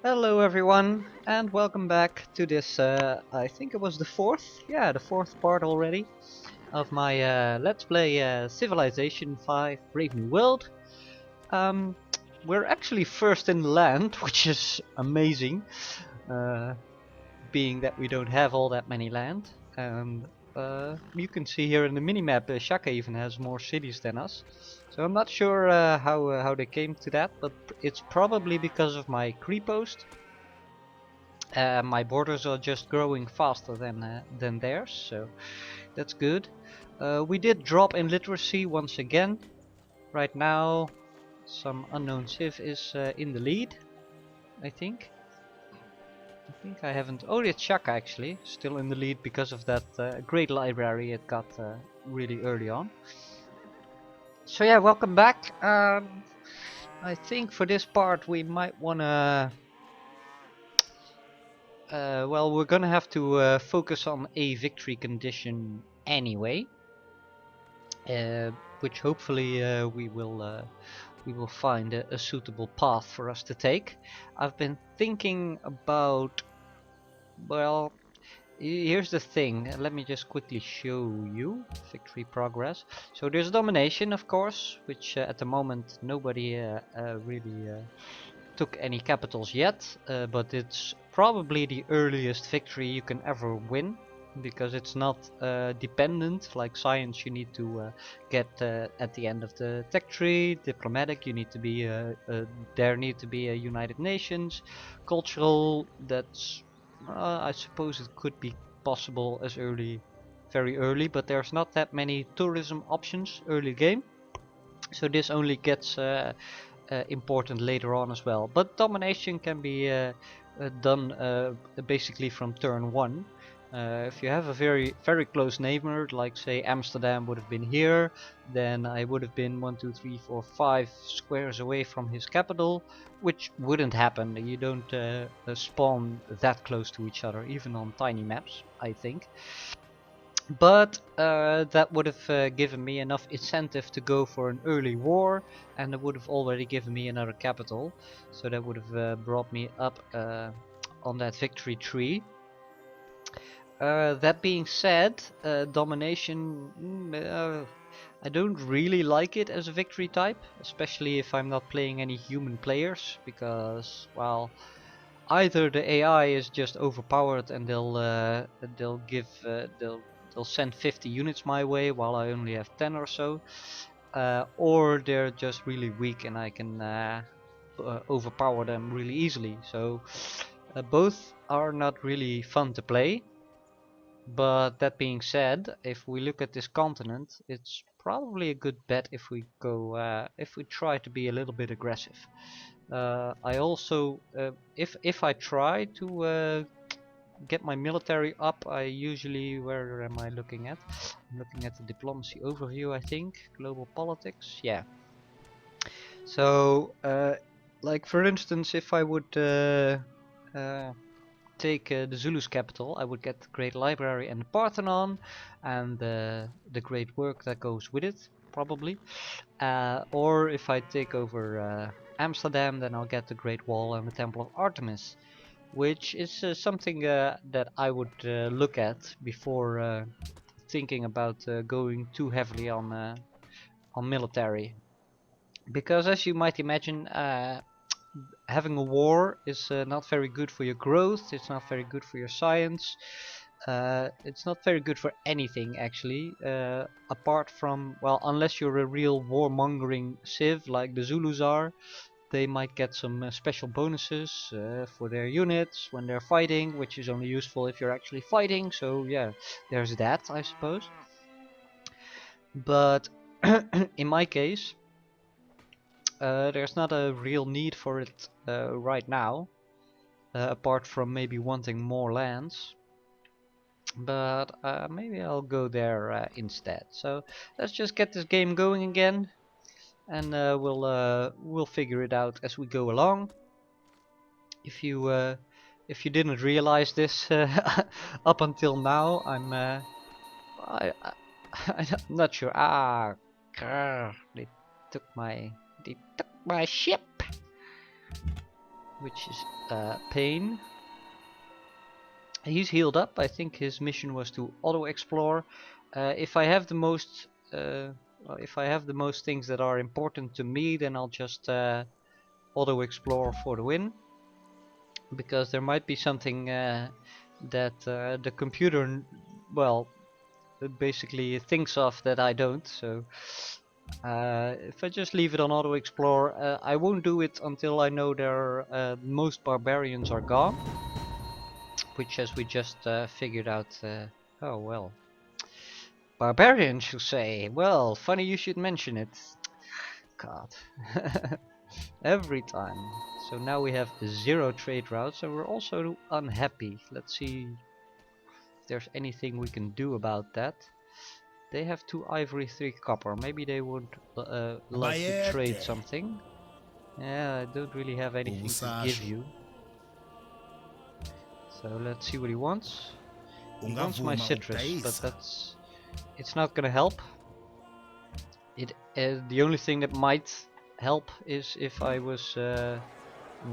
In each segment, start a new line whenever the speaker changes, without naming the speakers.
Hello everyone, and welcome back to this, I think it was the fourth, yeah, the fourth part already of my Let's Play Civilization 5 Brave New World. Um, we're actually first in the land, which is amazing, uh, being that we don't have all that many land. And you can see here in the minimap, Shaka even has more cities than us. So I'm not sure how they came to that, but it's probably because of my creep post. My borders are just growing faster than theirs, so that's good. We did drop in literacy once again. Right now, some unknown civ is in the lead, I think. I think I haven't. Oh, it's Shaka actually, still in the lead because of that great library it got really early on. So yeah, welcome back. I think for this part we might wanna. Well, we're gonna have to focus on a victory condition anyway. uh, which hopefully we will find a suitable path for us to take. I've been thinking about, well, here's the thing. Let me just quickly show you victory progress. So there's domination, of course, which at the moment nobody really took any capitals yet, but it's probably the earliest victory you can ever win, because it's not dependent like science. You need to get at the end of the tech tree. Diplomatic, you need to be there need to be a United Nations. Cultural, that's I suppose it could be possible as early, very early, but there's not that many tourism options early game, so this only gets important later on as well. But domination can be done basically from turn 1. If you have a very close neighbor, like say Amsterdam would have been here, then I would have been 1, 2, 3, 4, 5 squares away from his capital, which wouldn't happen. You don't spawn that close to each other, even on tiny maps, I think. But that would have given me enough incentive to go for an early war, and it would have already given me another capital, so that would have brought me up on that victory tree. That being said, domination, I don't really like it as a victory type, especially if I'm not playing any human players, because, well, either the AI is just overpowered and they'll give they'll send 50 units my way while I only have 10 or so, or they're just really weak and I can overpower them really easily. So both are not really fun to play. But that being said, if we look at this continent, it's probably a good bet if we go if we try to be a little bit aggressive. I also, if I try to get my military up, I usually, where am I looking at? I'm looking at the diplomacy overview, I think. Global politics, yeah. So, like for instance, if I would uh, take the Zulu's capital, I would get the Great Library and the Parthenon, and the great work that goes with it, probably. Or if I take over Amsterdam, then I'll get the Great Wall and the Temple of Artemis, which is something that I would look at before thinking about going too heavily on military. Because as you might imagine, having a war is not very good for your growth, it's not very good for your science, it's not very good for anything actually, apart from, well, unless you're a real warmongering civ like the Zulus are. They might get some special bonuses for their units when they're fighting, which is only useful if you're actually fighting, so yeah, there's that, I suppose. But in my case, there's not a real need for it right now, apart from maybe wanting more lands. But maybe I'll go there instead. So let's just get this game going again, and we'll figure it out as we go along. If you didn't realize this up until now, I, I I'm not sure. Grr, they took my ship. which is pain. He's healed up. I think his mission was to auto-explore. If I have the most things that are important to me, then I'll just auto-explore for the win. Because there might be something that the computer, well, basically thinks of that I don't. So if I just leave it on auto-explore, I won't do it until I know most barbarians are gone. Which, as we just figured out, oh well. Barbarians, you say? Well, funny you should mention it. God. Every time. So now we have 0 trade routes and we're also unhappy. Let's see if there's anything we can do about that. They have 2 ivory, 3 copper. Maybe they would like to trade something. Yeah, I don't really have anything to give you. So let's see what he wants. He wants my citrus, but it's not gonna help. The only thing that might help is if I was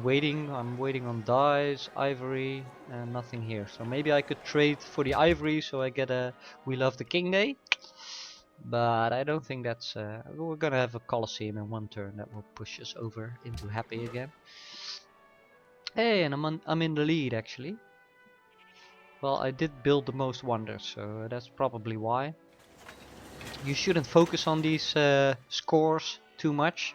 waiting. I'm waiting on dyes, ivory, and nothing here. So maybe I could trade for the ivory so I get a We Love the King Day. But I don't think that's... we're gonna have a Colosseum in 1 turn that will push us over into happy again. Hey, and I'm in the lead actually. Well, I did build the most wonders, so that's probably why. You shouldn't focus on these scores too much.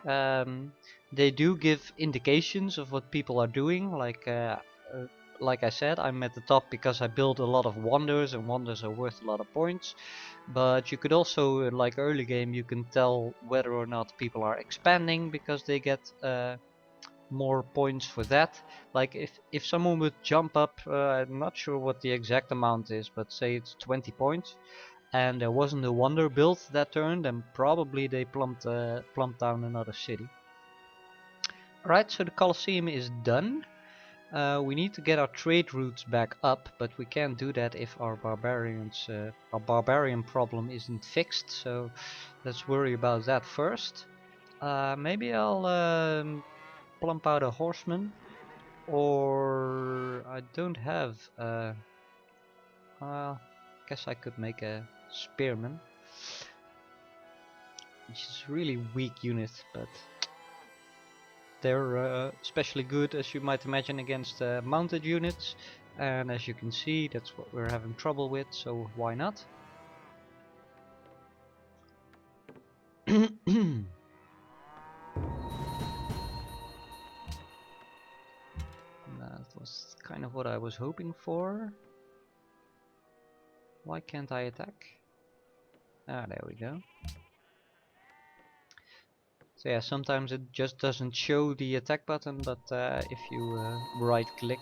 They do give indications of what people are doing. Like I said, I'm at the top because I built a lot of wonders, and wonders are worth a lot of points. But you could also, like early game, you can tell whether or not people are expanding because they get more points for that. Like if someone would jump up, I'm not sure what the exact amount is, but say it's 20 points, and there wasn't a wonder built that turn, then probably they plumped down another city. Alright, so the Colosseum is done. We need to get our trade routes back up, but we can't do that if our barbarian problem isn't fixed, so let's worry about that first. Maybe I'll plump out a horseman, or I don't have guess I could make a spearman, which is a really weak unit, but they're especially good, as you might imagine, against mounted units, and as you can see, that's what we're having trouble with, so why not? That was kind of what I was hoping for. Why can't I attack? Ah, there we go. So yeah, sometimes it just doesn't show the attack button, but if you right click,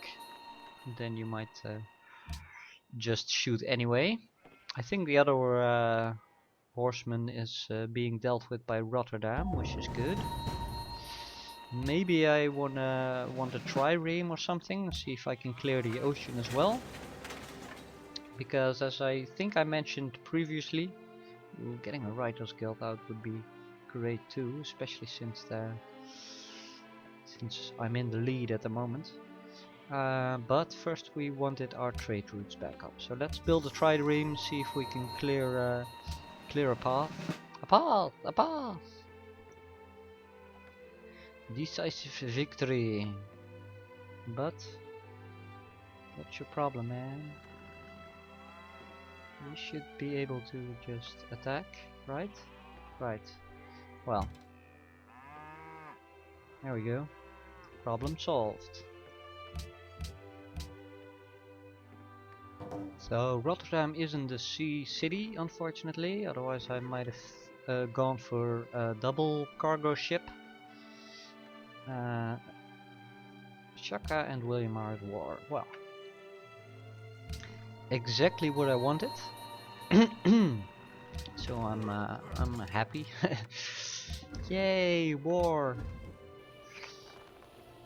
then you might just shoot anyway. I think the other horseman is being dealt with by Rotterdam, which is good. Maybe I want a trireme or something, see if I can clear the ocean as well. Because as I think I mentioned previously, getting a Writers Guild out would be great too, especially since I'm in the lead at the moment. But first we wanted our trade routes back up. So let's build a trireme, see if we can clear a path. A path! A path! Decisive victory. But what's your problem, man? You should be able to just attack, right? Right. Well, there we go. Problem solved. So Rotterdam isn't a sea city, unfortunately. Otherwise, I might have gone for a double cargo ship. Shaka and William are at war. Well, exactly what I wanted. So I'm happy. Yay, war!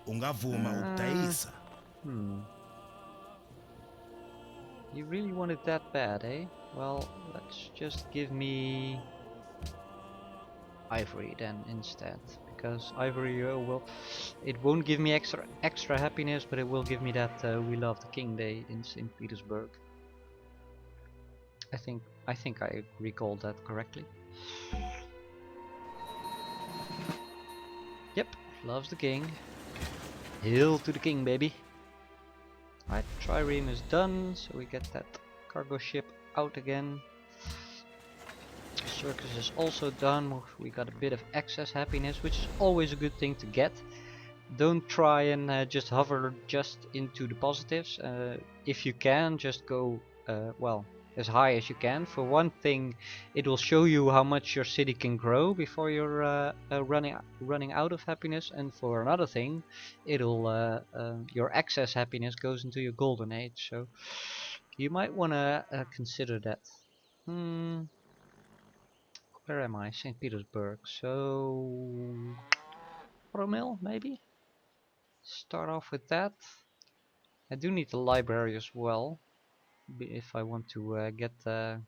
Ungavuma ukudayisa.
You really want it that bad, eh? Well, let's just give me ivory then instead, because ivory will It won't give me extra happiness, but it will give me that We Love the King Day in St. Petersburg. I think I recalled that correctly. Yep, loves the king. Hail to the king, baby. Right, trireme is done, so we get that cargo ship out again. Circus is also done. We got a bit of excess happiness, which is always a good thing to get. Don't try and just hover just into the positives. If you can, just go well as high as you can. For one thing, it will show you how much your city can grow before you're running out of happiness, and for another thing, it'll your excess happiness goes into your golden age. So you might want to consider that. Where am I? St. Petersburg. So Mill, maybe. Start off with that. I do need the library as well, if I want to get the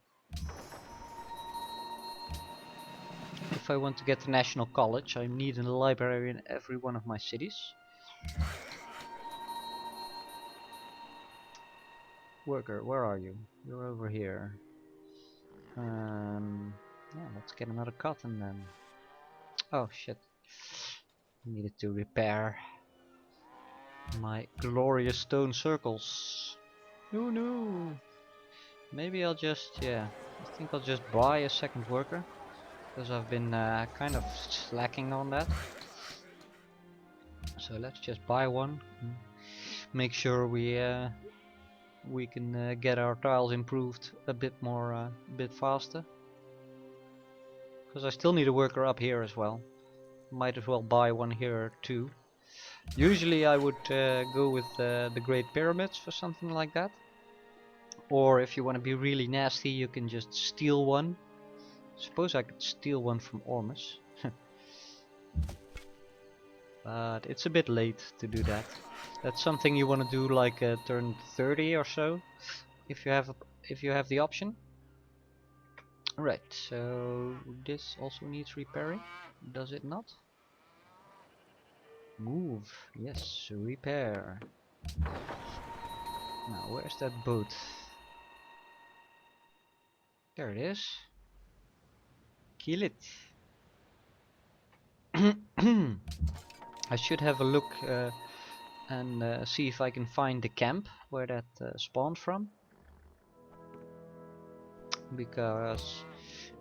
National College. I need a library in every one of my cities. Worker, where are you? You're over here. Yeah, let's get another cotton then. Oh shit! Needed to repair my glorious stone circles. Oh no! Maybe I'll just, yeah, I think I'll just buy a second worker, because I've been kind of slacking on that. So let's just buy one. Make sure we can get our tiles improved a bit more, a bit faster. Because I still need a worker up here as well. Might as well buy one here too. Usually I would go with the Great Pyramids for something like that. Or if you want to be really nasty, you can just steal one. Suppose I could steal one from Ormus. But it's a bit late to do that. That's something you want to do like turn 30 or so, if you have the option. Right, so this also needs repairing, does it not? Move, yes, repair. Now where's that boat? There it is. Kill it. I should have a look and see if I can find the camp where that spawned from. Because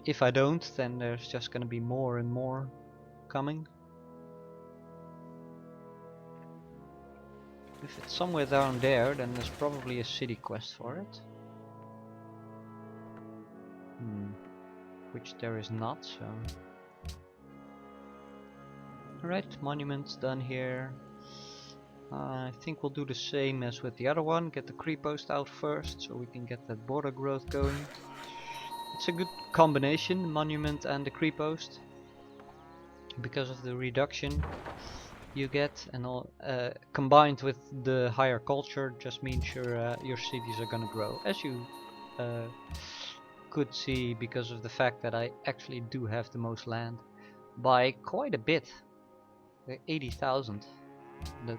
if I don't, then there's just gonna be more and more coming. If it's somewhere down there, then there's probably a city quest for it. Which there is not, so... Alright, monuments done here. I think we'll do the same as with the other one. Get the creep post out first, so we can get that border growth going. It's a good combination, monument and the creep post, because of the reduction you get, and all combined with the higher culture just means your cities are gonna grow, as you could see, because of the fact that I actually do have the most land by quite a bit, 80,000.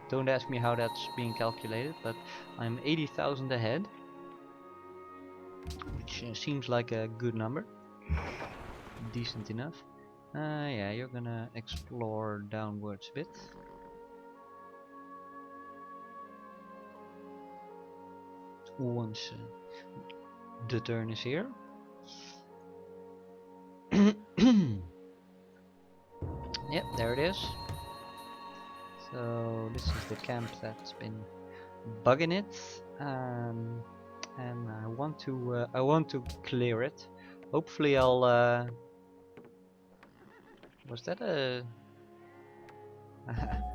Don't ask me how that's being calculated, but I'm 80,000 ahead, which seems like a good number, decent enough. Yeah, you're gonna explore downwards a bit. Once the turn is here. Yep, there it is. So this is the camp that's been bugging it, and I want to clear it. Hopefully I'll was that a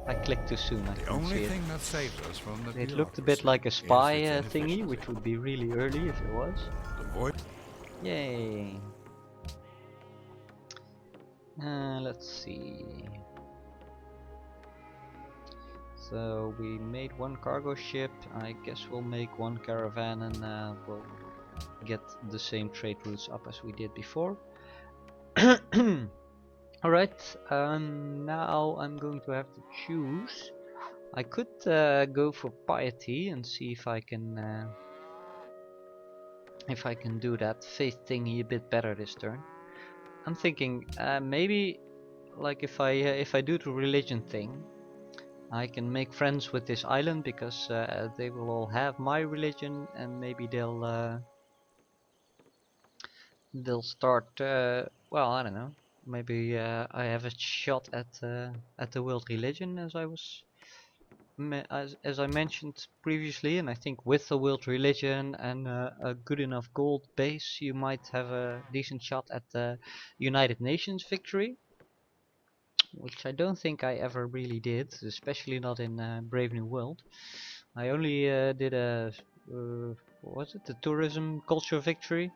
I clicked too soon. I couldn't see it.
That saved us from the
It looked a bit like a spy thingy, which would be really early if it was. Yay! Let's see. So we made one cargo ship. I guess we'll make one caravan, and we'll get the same trade routes up as we did before. Alright, now I'm going to have to choose. I could go for piety and see if I can do that faith thingy a bit better this turn. I'm thinking maybe like if I do the religion thing, I can make friends with this island because they will all have my religion, and maybe they'll start. Well, I don't know. Maybe I have a shot at the world religion, as as I mentioned previously, and I think with the world religion and a good enough gold base, you might have a decent shot at the United Nations victory, which I don't think I ever really did, especially not in Brave New World. I only did what was it, the tourism culture victory.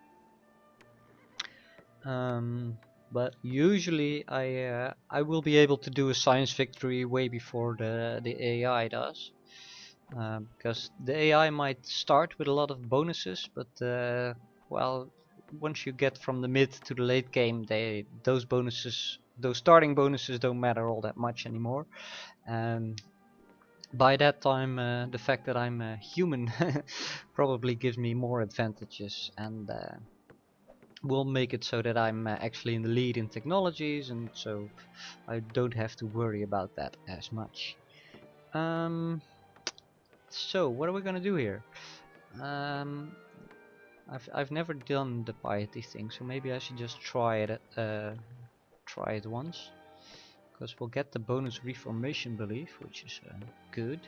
Um, but usually I will be able to do a science victory way before the AI does. Because the AI might start with a lot of bonuses, but well, once you get from the mid to the late game, those starting bonuses don't matter all that much anymore. And by that time, the fact that I'm a human probably gives me more advantages, and will make it so that I'm actually in the lead in technologies, and so I don't have to worry about that as much. Um, so what are we gonna do here? Um, I've never done the piety thing, so maybe I should just try it once, because we'll get the bonus reformation belief, which is good.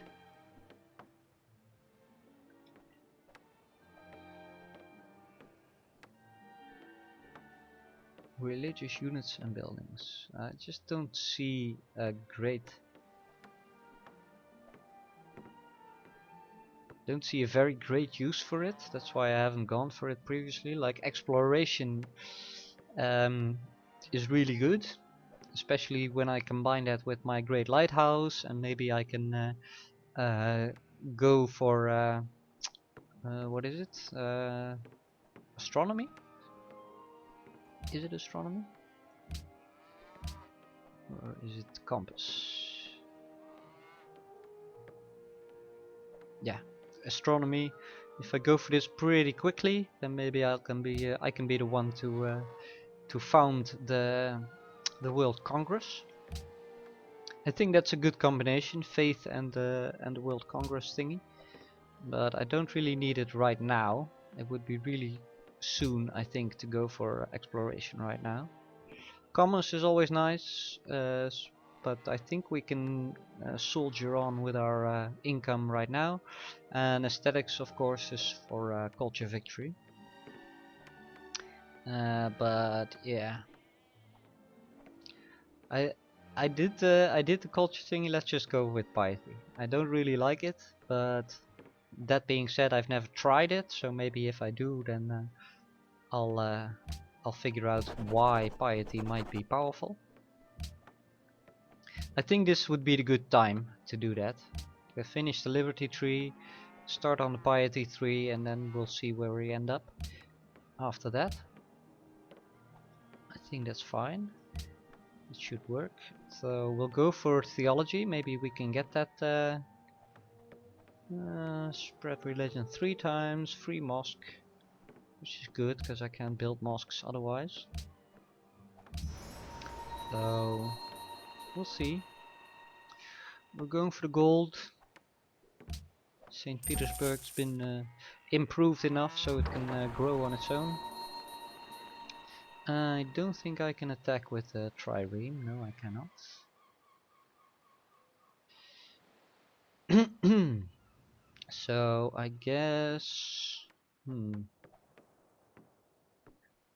Religious units and buildings. I just don't see a very great use for it. That's why I haven't gone for it previously. Like exploration is really good, especially when I combine that with my great lighthouse, and maybe I can go for what is it? Astronomy? Is it astronomy? Or is it compass? Yeah, astronomy. If I go for this pretty quickly, then maybe I can be the one to found the World Congress. I think that's a good combination, faith and the World Congress thingy. But I don't really need it right now. It would be really soon, I think, to go for exploration right now. Commerce is always nice, but I think we can soldier on with our income right now. And aesthetics, of course, is for culture victory. But yeah, I I did the culture thingy. Let's just go with piety. I don't really like it, but that being said, I've never tried it, so maybe if I do, then I'll uh, I'll figure out why piety might be powerful. I think this would be the good time to do that. We finish the Liberty tree, start on the Piety tree, and then we'll see where we end up after that. I think that's fine. It should work. So we'll go for theology. Maybe we can get that spread religion 3 times, free mosque, which is good because I can't build mosques otherwise. So we'll see. We're going for the gold. St. Petersburg's been improved enough so it can grow on its own. I don't think I can attack with a trireme. No, I cannot. So I guess...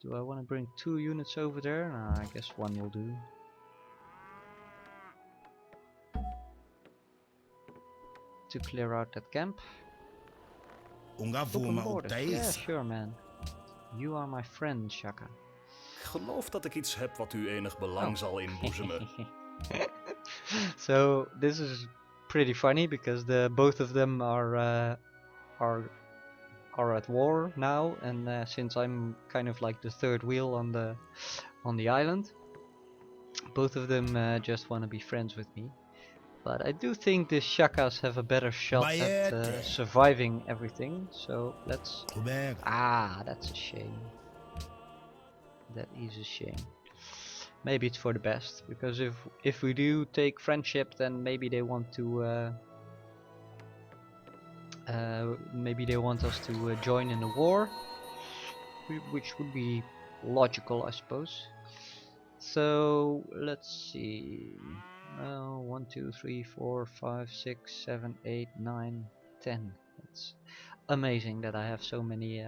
Do I want to bring 2 units over there? I guess 1 will do. To clear out that camp. Open borders. Yeah, sure man. You are my friend, Shaka.
Ik geloof dat ik iets heb wat u enig belang zal inboezemen.
So this is pretty funny because both of them are at war now, and since I'm kind of like the third wheel on the island, Both of them just want to be friends with me. But I do think the Shakas have a better shot at
Bayete.
surviving everything. So let's...
Tubega.
Ah, that's a shame. That is a shame. Maybe it's for the best, because if we do take friendship, then maybe they want to maybe they want us to join in the war, which would be logical, I suppose. So let's see. 1, 2, 3, 4, 5, 6, 7, 8, 9, 10. It's amazing that I have so many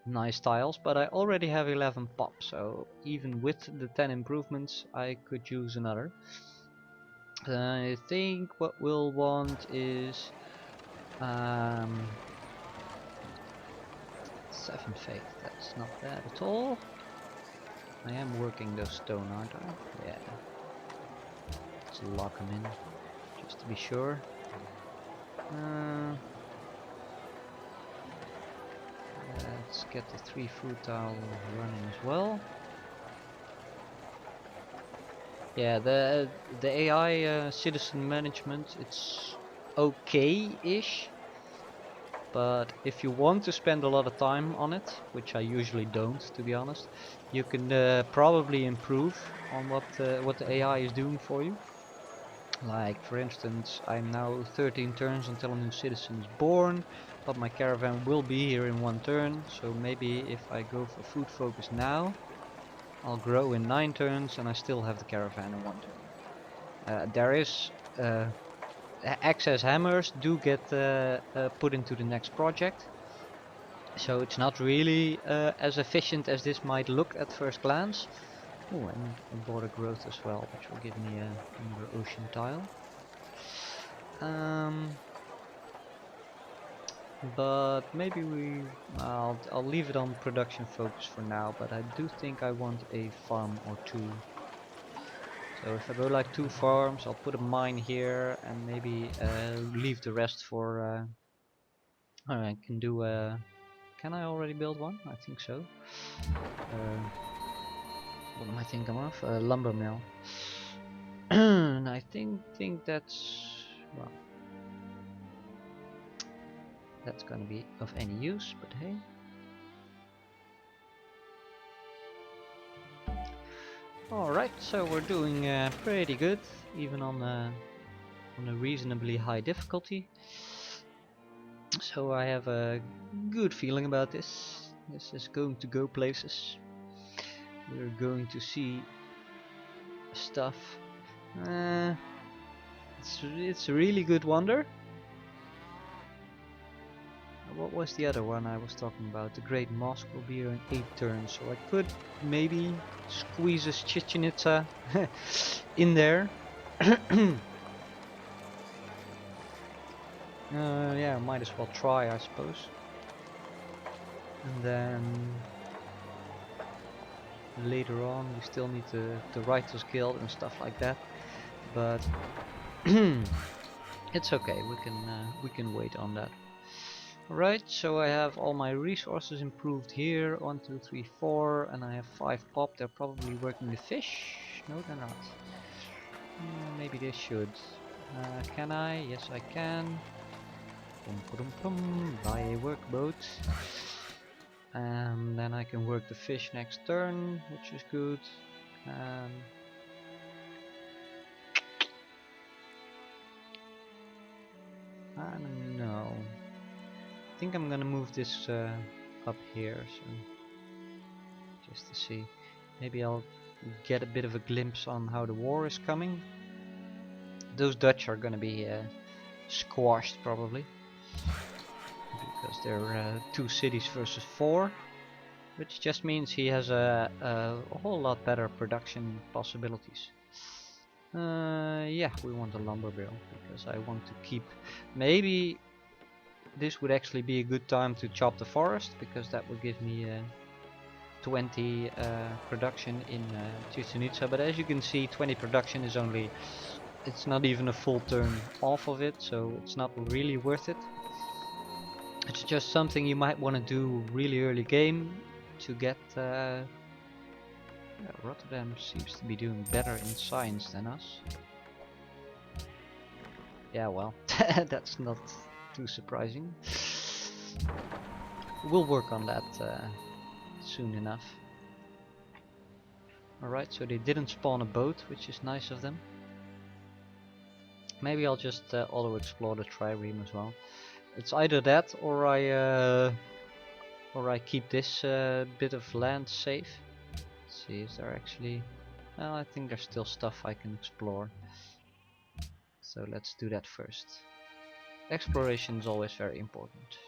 nice tiles, but I already have 11 pop, so even with the 10 improvements I could use another. I think what we'll want is 7 faith. That's not bad at all. I am working those stone, aren't I? Yeah. Let's lock them in, just to be sure. Let's get the 3 food tile running as well. Yeah, the AI citizen management, it's okay-ish, but if you want to spend a lot of time on it, which I usually don't, to be honest, you can probably improve on what the AI is doing for you. Like, for instance, I'm now 13 turns until a new citizen is born, but my caravan will be here in 1 turn, so maybe if I go for food focus now, I'll grow in 9 turns and I still have the caravan in 1 turn. There is excess hammers do get put into the next project, so it's not really as efficient as this might look at first glance. Oh, and border growth as well, which will give me another ocean tile. But maybe I'll leave it on production focus for now, but I do think I want a farm or 2. So if I go like 2 farms, I'll put a mine here and maybe leave the rest for I can do can I already build one? I think so. What am I thinking of? A lumber mill. And I think that's, well, that's gonna be of any use, but hey. Alright, so we're doing pretty good, even on a reasonably high difficulty. So I have a good feeling about this. This is going to go places. We're going to see stuff. It's a really good wonder. What was the other one I was talking about? The Great Mosque will be here in 8 turns, so I could maybe squeeze a Chichen Itza in there. Yeah, might as well try, I suppose. And then later on we still need the Writers Guild and stuff like that, but it's okay, we can wait on that. Alright, so I have all my resources improved here, 1, 2, 3, 4, and I have 5 pop. They're probably working the fish. No, they're not. Maybe they should. Can I? Yes, I can. Buy a workboat. And then I can work the fish next turn, which is good. I don't know. I think I'm gonna move this up here, so just to see. Maybe I'll get a bit of a glimpse on how the war is coming. Those Dutch are gonna be squashed probably, because they're 2 cities versus 4, which just means he has a whole lot better production possibilities. Yeah, we want a lumber mill because I want to keep. Maybe this would actually be a good time to chop the forest, because that would give me 20 production in Chichen Itza. But as you can see, 20 production is only, it's not even a full turn off of it, so it's not really worth it. It's just something you might want to do really early game to get Yeah, Rotterdam seems to be doing better in science than us. Yeah, well, that's not too surprising. We'll work on that soon enough. Alright, so they didn't spawn a boat, which is nice of them. Maybe I'll just auto-explore the trireme as well. It's either that or I keep this bit of land safe. Let's see, is there actually... Well, I think there's still stuff I can explore. So let's do that first. Exploration is always very important,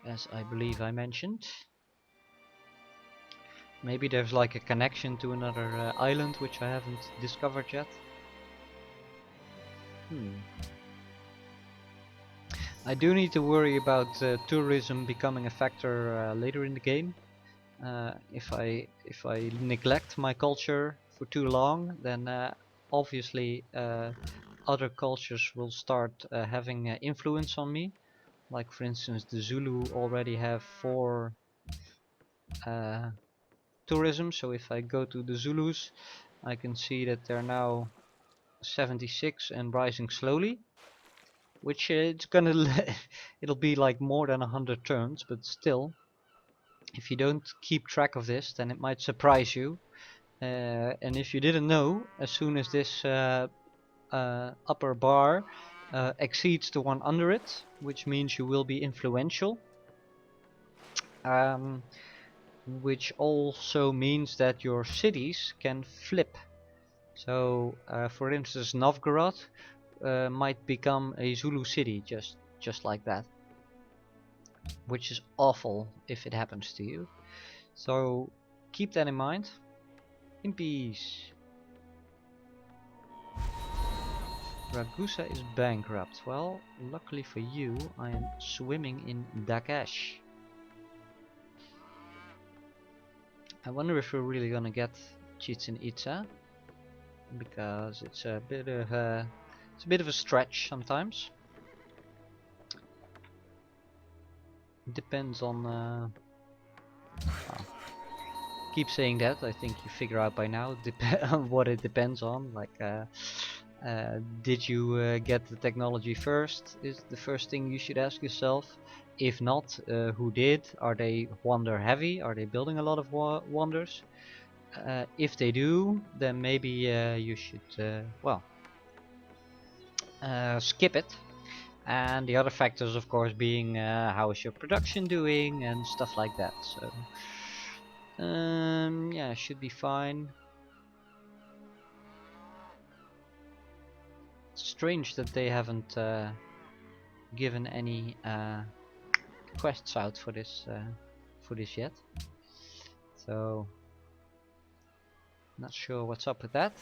as I believe I mentioned. Maybe there's like a connection to another island which I haven't discovered yet. I do need to worry about tourism becoming a factor later in the game. If I neglect my culture for too long, then obviously other cultures will start having influence on me. Like for instance, the Zulu already have 4 tourism. So if I go to the Zulus, I can see that they're now 76 and rising slowly. Which it's gonna it'll be like more than 100 turns, but still, if you don't keep track of this, then it might surprise you. And if you didn't know, as soon as this upper bar exceeds the one under it, which means you will be influential, which also means that your cities can flip. So, for instance, Novgorod might become a Zulu city just like that, which is awful if it happens to you. So keep that in mind. In peace. Ragusa is bankrupt. Well, luckily for you, I am swimming in Dagash. I wonder if we're really gonna get Chichen Itza, because it's a bit of a stretch sometimes. It depends on. Well, keep saying that. I think you figure out by now what it depends on. Like, did you get the technology first? Is the first thing you should ask yourself. If not, who did? Are they wonder heavy? Are they building a lot of wonders? If they do, then maybe you should skip it. And the other factors, of course, being how is your production doing and stuff like that. So yeah, should be fine. It's strange that they haven't given any quests out for this yet. So not sure what's up with that.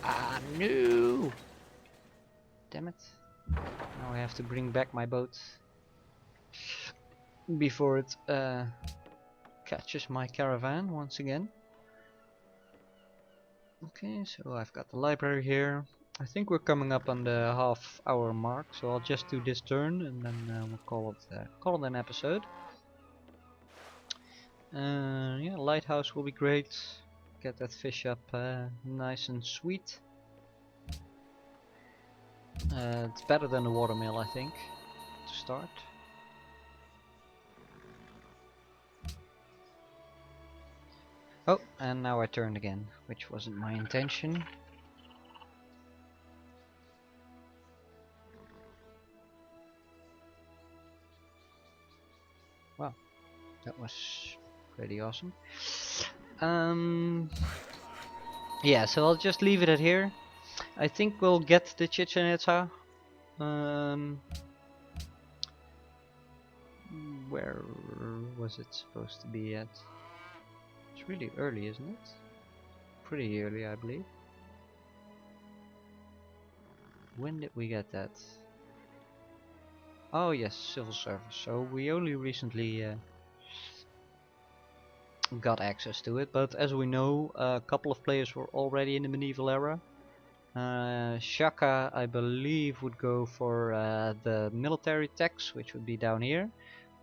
Ah no! Damn it! Now I have to bring back my boat before it catches my caravan once again. Okay, so I've got the library here. I think we're coming up on the half-hour mark, so I'll just do this turn and then we'll call it an episode. Yeah, lighthouse will be great. Get that fish up nice and sweet. It's better than the watermill, I think, to start. Oh, and now I turned again, which wasn't my intention. Wow, that was pretty awesome. Yeah, so I'll just leave it at here. I think we'll get the Chichen Itza. Where was it supposed to be at? It's really early, isn't it? Pretty early, I believe. When did we get that? Oh yes, civil service. So we only recently got access to it, but as we know, a couple of players were already in the medieval era. Shaka, I believe, would go for the military tax, which would be down here.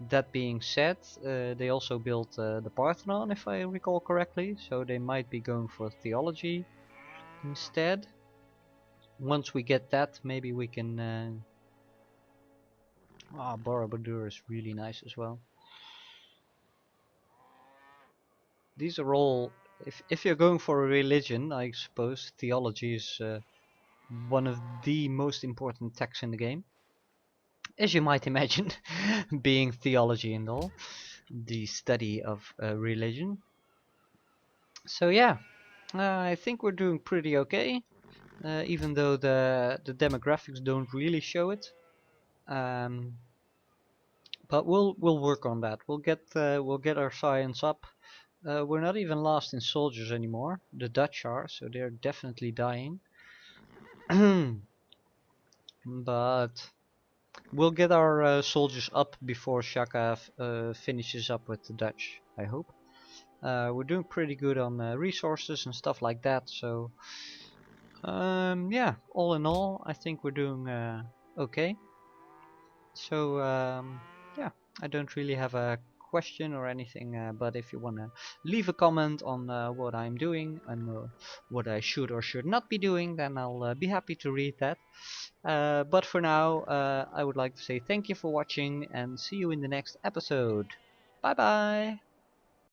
That being said, they also built the Parthenon, if I recall correctly, so they might be going for theology instead. Once we get that, maybe we can... Borobudur is really nice as well. These are all... If you're going for a religion, I suppose theology is one of the most important texts in the game. As you might imagine, being theology and all, the study of religion. So yeah, I think we're doing pretty okay, even though the demographics don't really show it. But we'll work on that. We'll get our science up. We're not even last in soldiers anymore. The Dutch are, so they're definitely dying. But we'll get our soldiers up before Shaka finishes up with the Dutch, I hope. We're doing pretty good on resources and stuff like that, so yeah, all in all, I think we're doing okay. So yeah, I don't really have a question or anything, but if you want to leave a comment on what I'm doing and what I should or should not be doing, then I'll be happy to read that. But for now, I would like to say thank you for watching and see you in the next episode. Bye bye!